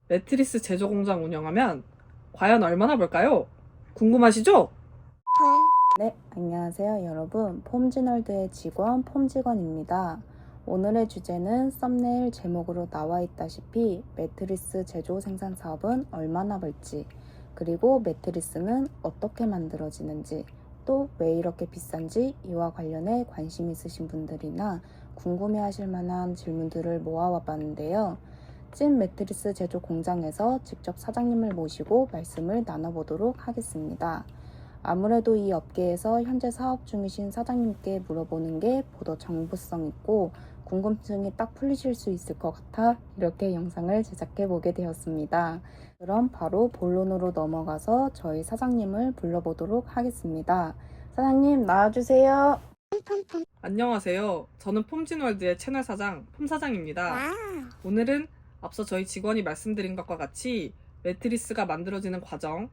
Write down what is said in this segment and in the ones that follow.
매트리스 제조 공장 운영하면 과연 얼마나 벌까요? 궁금하시죠? 네, 안녕하세요 여러분. 폼지널드의 직원 폼직원입니다. 오늘의 주제는 썸네일 제목으로 나와 있다시피 매트리스 제조 생산 사업은 얼마나 벌지, 그리고 매트리스는 어떻게 만들어지는지, 또 왜 이렇게 비싼지 이와 관련해 관심 있으신 분들이나 궁금해 하실 만한 질문들을 모아와 봤는데요. 찐 매트리스 제조 공장에서 직접 사장님을 모시고 말씀을 나눠보도록 하겠습니다. 아무래도 이 업계에서 현재 사업 중이신 사장님께 물어보는 게 보다 정보성 있고 궁금증이 딱 풀리실 수 있을 것 같아 이렇게 영상을 제작해 보게 되었습니다. 그럼 바로 본론으로 넘어가서 저희 사장님을 불러보도록 하겠습니다. 사장님 나와주세요. 안녕하세요. 저는 폼진월드의 채널 사장, 폼사장입니다. 오늘은 앞서 저희 직원이 말씀드린 것과 같이 매트리스가 만들어지는 과정,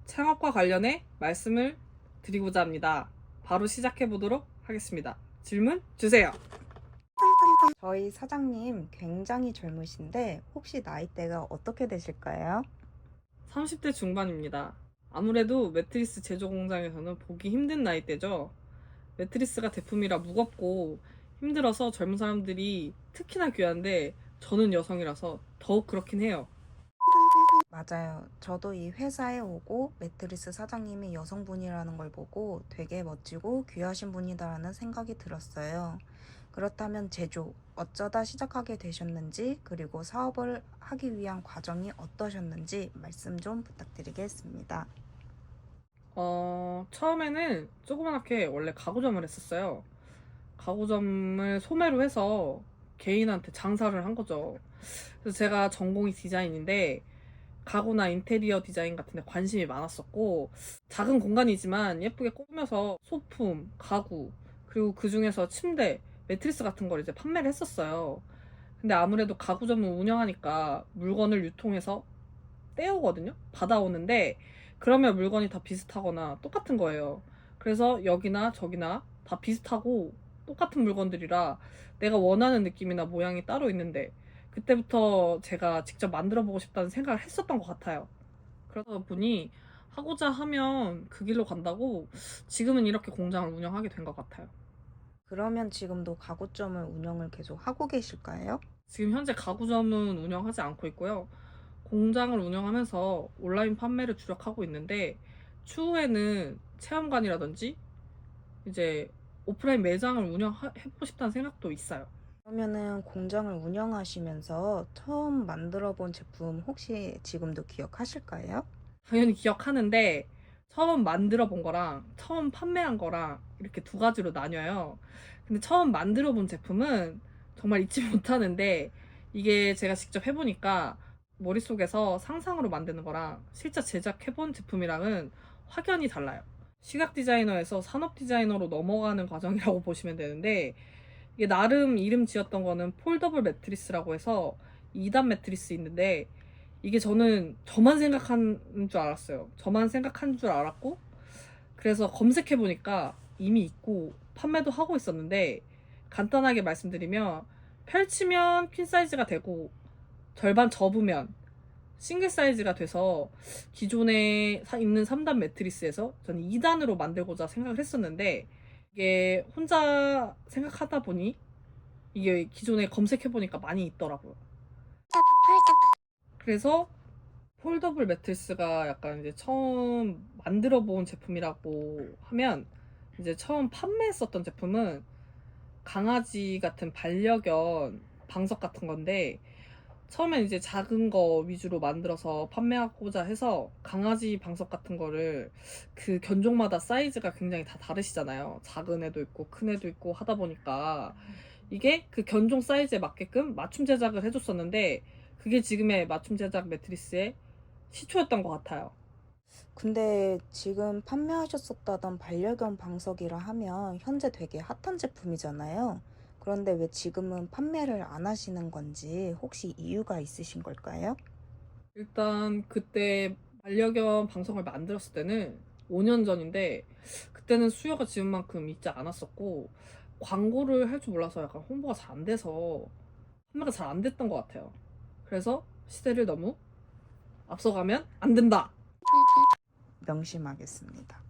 창업과 관련해 말씀을 드리고자 합니다. 바로 시작해 보도록 하겠습니다. 질문 주세요. 저희 사장님 굉장히 젊으신데 혹시 나이대가 어떻게 되실까요? 30대 중반입니다. 아무래도 매트리스 제조 공장에서는 보기 힘든 나이대죠. 매트리스가 제품이라 무겁고 힘들어서 젊은 사람들이 특히나 귀한데 저는 여성이라서 더욱 그렇긴 해요. 맞아요. 저도 이 회사에 오고 매트리스 사장님이 여성분이라는 걸 보고 되게 멋지고 귀하신 분이다라는 생각이 들었어요. 그렇다면 제조, 어쩌다 시작하게 되셨는지, 그리고 사업을 하기 위한 과정이 어떠셨는지 말씀 좀 부탁드리겠습니다. 처음에는 조그맣게 원래 가구점을 했었어요. 가구점을 소매로 해서 개인한테 장사를 한 거죠. 그래서 제가 전공이 디자인인데 가구나 인테리어 디자인 같은 데 관심이 많았었고, 작은 공간이지만 예쁘게 꾸며서 소품, 가구, 그리고 그 중에서 침대, 매트리스 같은 걸 이제 판매를 했었어요. 근데 아무래도 가구점을 운영하니까 물건을 유통해서 떼오거든요? 받아오는데, 그러면 물건이 다 비슷하거나 똑같은 거예요. 그래서 여기나 저기나 다 비슷하고 똑같은 물건들이라 내가 원하는 느낌이나 모양이 따로 있는데, 그때부터 제가 직접 만들어 보고 싶다는 생각을 했었던 것 같아요. 그러다 보니 하고자 하면 그 길로 간다고 지금은 이렇게 공장을 운영하게 된 것 같아요. 그러면 지금도 가구점을 운영을 계속 하고 계실까요? 지금 현재 가구점은 운영하지 않고 있고요. 공장을 운영하면서 온라인 판매를 주력하고 있는데, 추후에는 체험관이라든지 이제 오프라인 매장을 운영해보고 싶다는 생각도 있어요. 그러면은 공장을 운영하시면서 처음 만들어 본 제품 혹시 지금도 기억하실까요? 당연히 기억하는데, 처음 만들어 본 거랑 처음 판매한 거랑 이렇게 두 가지로 나뉘어요. 근데 처음 만들어 본 제품은 정말 잊지 못하는데, 이게 제가 직접 해보니까 머릿속에서 상상으로 만드는 거랑 실제 제작해본 제품이랑은 확연히 달라요. 시각 디자이너에서 산업 디자이너로 넘어가는 과정이라고 보시면 되는데, 이게 나름 이름 지었던 거는 폴더블 매트리스라고 해서 2단 매트리스 있는데, 이게 저는 저만 생각한 줄 알았어요. 저만 생각한 줄 알았고, 그래서 검색해 보니까 이미 있고 판매도 하고 있었는데, 간단하게 말씀드리면 펼치면 퀸 사이즈가 되고 절반 접으면 싱글 사이즈가 돼서 기존에 있는 3단 매트리스에서 저는 2단으로 만들고자 생각을 했었는데, 이게 혼자 생각하다 보니 이게 기존에 검색해 보니까 많이 있더라고요. 그래서 폴더블 매트리스가 약간 이제 처음 만들어 본 제품이라고 하면, 이제 처음 판매했었던 제품은 강아지 같은 반려견 방석 같은 건데, 처음엔 이제 작은 거 위주로 만들어서 판매하고자 해서 강아지 방석 같은 거를 그 견종마다 사이즈가 굉장히 다 다르시잖아요. 작은 애도 있고 큰 애도 있고 하다 보니까 이게 그 견종 사이즈에 맞게끔 맞춤 제작을 해줬었는데, 그게 지금의 맞춤 제작 매트리스의 시초였던 것 같아요. 근데 지금 판매하셨었다던 반려견 방석이라 하면 현재 되게 핫한 제품이잖아요. 그런데 왜 지금은 판매를 안 하시는 건지 혹시 이유가 있으신 걸까요? 일단 그때 반려견 방송을 만들었을 때는 5년 전인데, 그때는 수요가 지금만큼 있지 않았었고 광고를 할 줄 몰라서 약간 홍보가 잘 안 돼서 판매가 잘 안 됐던 것 같아요. 그래서 시대를 너무 앞서가면 안 된다. 명심하겠습니다.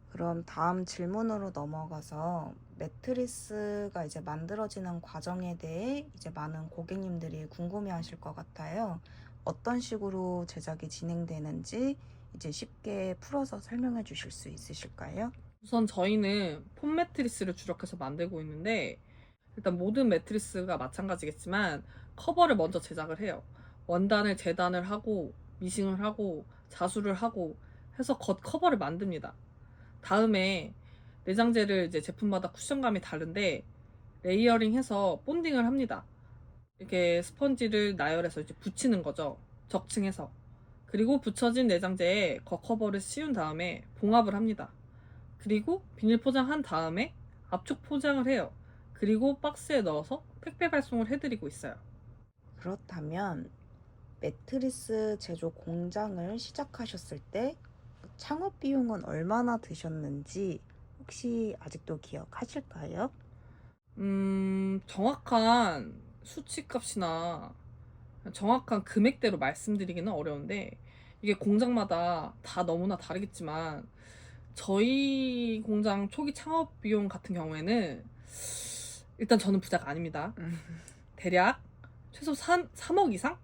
그럼 다음 질문으로 넘어가서 매트리스가 이제 만들어지는 과정에 대해 이제 많은 고객님들이 궁금해하실 것 같아요. 어떤 식으로 제작이 진행되는지 이제 쉽게 풀어서 설명해 주실 수 있으실까요? 우선 저희는 폼 매트리스를 주력해서 만들고 있는데, 일단 모든 매트리스가 마찬가지겠지만 커버를 먼저 제작을 해요. 원단을 재단을 하고 미싱을 하고 자수를 하고 해서 겉 커버를 만듭니다. 다음에 내장재를 이제 제품마다 쿠션감이 다른데 레이어링해서 본딩을 합니다. 이렇게 스펀지를 나열해서 이제 붙이는 거죠. 적층해서. 그리고 붙여진 내장재에 겉 커버를 씌운 다음에 봉합을 합니다. 그리고 비닐 포장한 다음에 압축 포장을 해요. 그리고 박스에 넣어서 택배 발송을 해드리고 있어요. 그렇다면 매트리스 제조 공장을 시작하셨을 때 창업 비용은 얼마나 드셨는지 혹시 아직도 기억하실까요? 정확한 수치값이나 정확한 금액대로 말씀드리기는 어려운데, 이게 공장마다 다 너무나 다르겠지만 저희 공장 초기 창업 비용 같은 경우에는, 일단 저는 부자가 아닙니다. 대략 최소 3억 이상?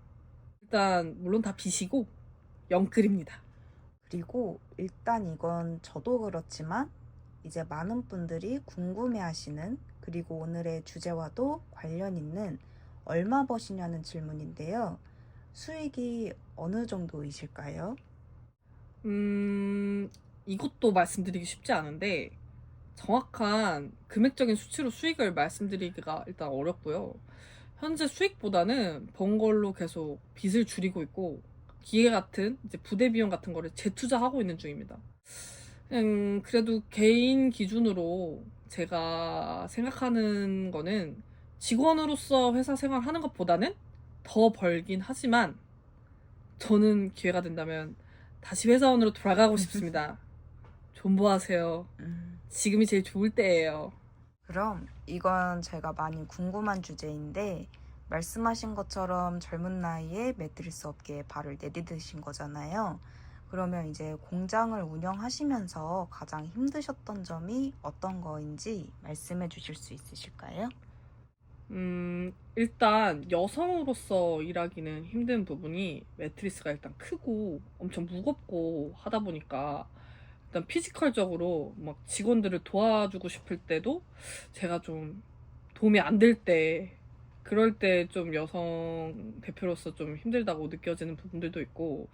일단 물론 다 빚이고 영끌입니다. 그리고 일단 이건 저도 그렇지만 이제 많은 분들이 궁금해하시는, 그리고 오늘의 주제와도 관련 있는 얼마 버시냐는 질문인데요. 수익이 어느 정도이실까요? 이것도 말씀드리기 쉽지 않은데, 정확한 금액적인 수치로 수익을 말씀드리기가 일단 어렵고요. 현재 수익보다는 번 걸로 계속 빚을 줄이고 있고, 기계 같은 이제 부대 비용 같은 거를 재투자하고 있는 중입니다. 그래도 개인 기준으로 제가 생각하는 거는, 직원으로서 회사 생활하는 것보다는 더 벌긴 하지만 저는 기회가 된다면 다시 회사원으로 돌아가고 싶습니다. 존버하세요. 지금이 제일 좋을 때예요. 그럼 이건 제가 많이 궁금한 주제인데, 말씀하신 것처럼 젊은 나이에 매트리스 업계에 발을 내디디신 거잖아요. 그러면 이제 공장을 운영하시면서 가장 힘드셨던 점이 어떤 거인지 말씀해 주실 수 있으실까요? 일단 여성으로서 일하기는 힘든 부분이, 매트리스가 일단 크고 엄청 무겁고 하다 보니까 일단 피지컬적으로 막 직원들을 도와주고 싶을 때도 제가 좀 도움이 안 될 때, 그럴 때 좀 여성 대표로서 좀 힘들다고 느껴지는 부분들도 있고,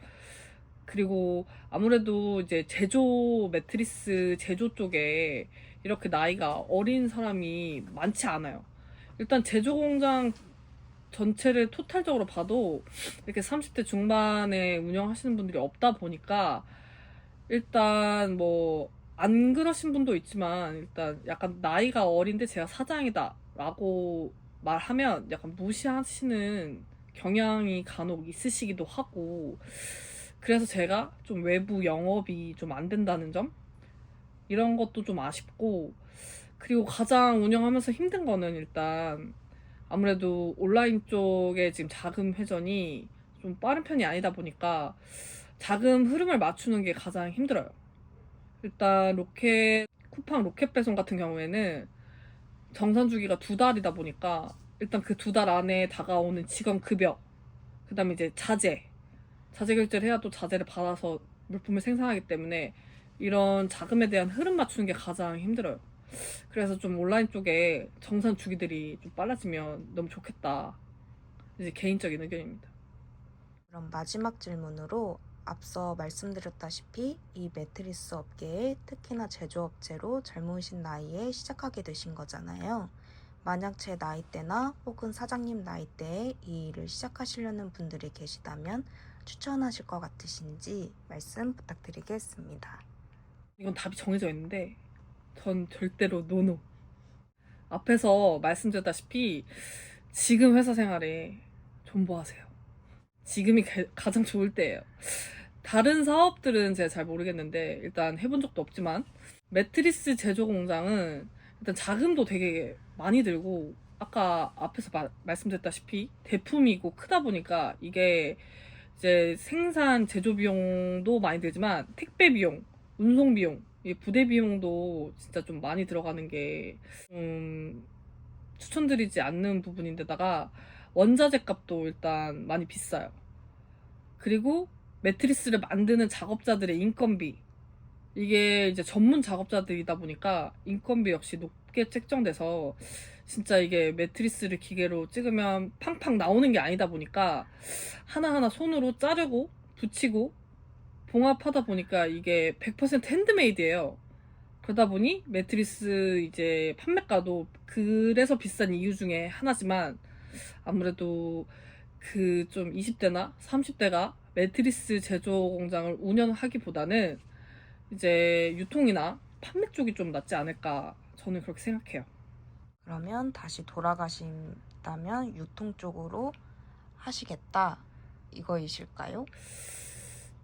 그리고 아무래도 이제 제조, 매트리스 제조 쪽에 이렇게 나이가 어린 사람이 많지 않아요. 일단 제조 공장 전체를 토탈적으로 봐도 이렇게 30대 중반에 운영하시는 분들이 없다 보니까, 일단 뭐 안 그러신 분도 있지만 일단 약간 나이가 어린데 제가 사장이다 라고 말하면 약간 무시하시는 경향이 간혹 있으시기도 하고, 그래서 제가 좀 외부 영업이 좀 안 된다는 점, 이런 것도 좀 아쉽고, 그리고 가장 운영하면서 힘든 거는 일단 아무래도 온라인 쪽에 지금 자금 회전이 좀 빠른 편이 아니다 보니까 자금 흐름을 맞추는 게 가장 힘들어요. 일단 쿠팡 로켓 배송 같은 경우에는 정산 주기가 2달이다 보니까, 일단 그 2달 안에 다가오는 직원 급여, 그 다음에 이제 자재 결제를 해야 또 자재를 받아서 물품을 생산하기 때문에 이런 자금에 대한 흐름 맞추는 게 가장 힘들어요. 그래서 좀 온라인 쪽에 정산 주기들이 좀 빨라지면 너무 좋겠다. 이제 개인적인 의견입니다. 그럼 마지막 질문으로, 앞서 말씀드렸다시피 이 매트리스 업계에 특히나 제조업체로 젊으신 나이에 시작하게 되신 거잖아요. 만약 제 나이대나 혹은 사장님 나이대에 이 일을 시작하시려는 분들이 계시다면 추천하실 것 같으신지 말씀 부탁드리겠습니다. 이건 답이 정해져 있는데 전 절대로 노노. 앞에서 말씀드렸다시피 지금 회사 생활에 존버하세요. 지금이 가장 좋을 때예요. 다른 사업들은 제가 잘 모르겠는데, 일단 해본 적도 없지만 매트리스 제조 공장은 일단 자금도 되게 많이 들고 아까 앞에서 말씀드렸다시피 대품이고 크다 보니까 이게 이제 생산 제조 비용도 많이 들지만 택배 비용, 운송 비용, 이 부대 비용도 진짜 좀 많이 들어가는 게 추천드리지 않는 부분인데다가 원자재 값도 일단 많이 비싸요. 그리고 매트리스를 만드는 작업자들의 인건비, 이게 이제 전문 작업자들이다 보니까 인건비 역시 높게 책정돼서 진짜 이게 매트리스를 기계로 찍으면 팡팡 나오는 게 아니다 보니까 하나하나 손으로 자르고 붙이고 봉합하다 보니까 이게 100% 핸드메이드예요. 그러다 보니 매트리스 이제 판매가도 그래서 비싼 이유 중에 하나지만, 아무래도 그 좀 20대나 30대가 매트리스 제조 공장을 운영하기보다는 이제 유통이나 판매 쪽이 좀 낫지 않을까, 저는 그렇게 생각해요. 그러면 다시 돌아가신다면 유통 쪽으로 하시겠다 이거이실까요?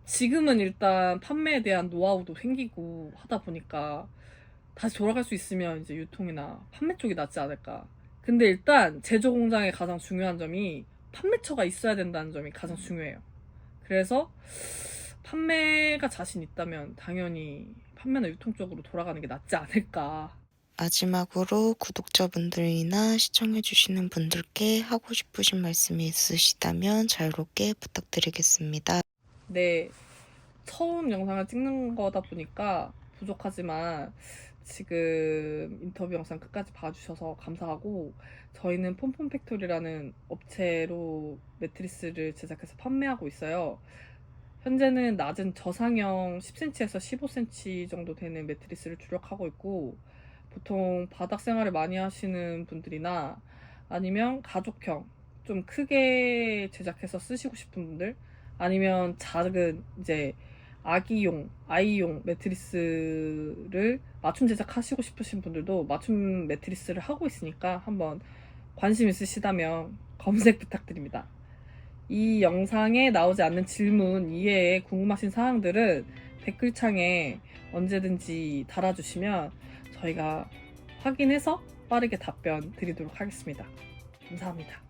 지금은 일단 판매에 대한 노하우도 생기고 하다 보니까 다시 돌아갈 수 있으면 이제 유통이나 판매 쪽이 낫지 않을까. 근데 일단 제조 공장의 가장 중요한 점이 판매처가 있어야 된다는 점이 가장 중요해요. 그래서 판매가 자신 있다면 당연히 판매나 유통 쪽으로 돌아가는 게 낫지 않을까. 마지막으로 구독자분들이나 시청해주시는 분들께 하고 싶으신 말씀이 있으시다면 자유롭게 부탁드리겠습니다. 네, 처음 영상을 찍는 거다 보니까 부족하지만 지금 인터뷰 영상 끝까지 봐주셔서 감사하고, 저희는 폼폼팩토리라는 업체로 매트리스를 제작해서 판매하고 있어요. 현재는 낮은 저상형 10cm에서 15cm 정도 되는 매트리스를 주력하고 있고, 보통 바닥 생활을 많이 하시는 분들이나 아니면 가족형 좀 크게 제작해서 쓰시고 싶은 분들, 아니면 작은 이제 아이용 매트리스를 맞춤 제작하시고 싶으신 분들도 맞춤 매트리스를 하고 있으니까 한번 관심 있으시다면 검색 부탁드립니다. 이 영상에 나오지 않는 질문 이외에 궁금하신 사항들은 댓글창에 언제든지 달아주시면 저희가 확인해서 빠르게 답변 드리도록 하겠습니다. 감사합니다.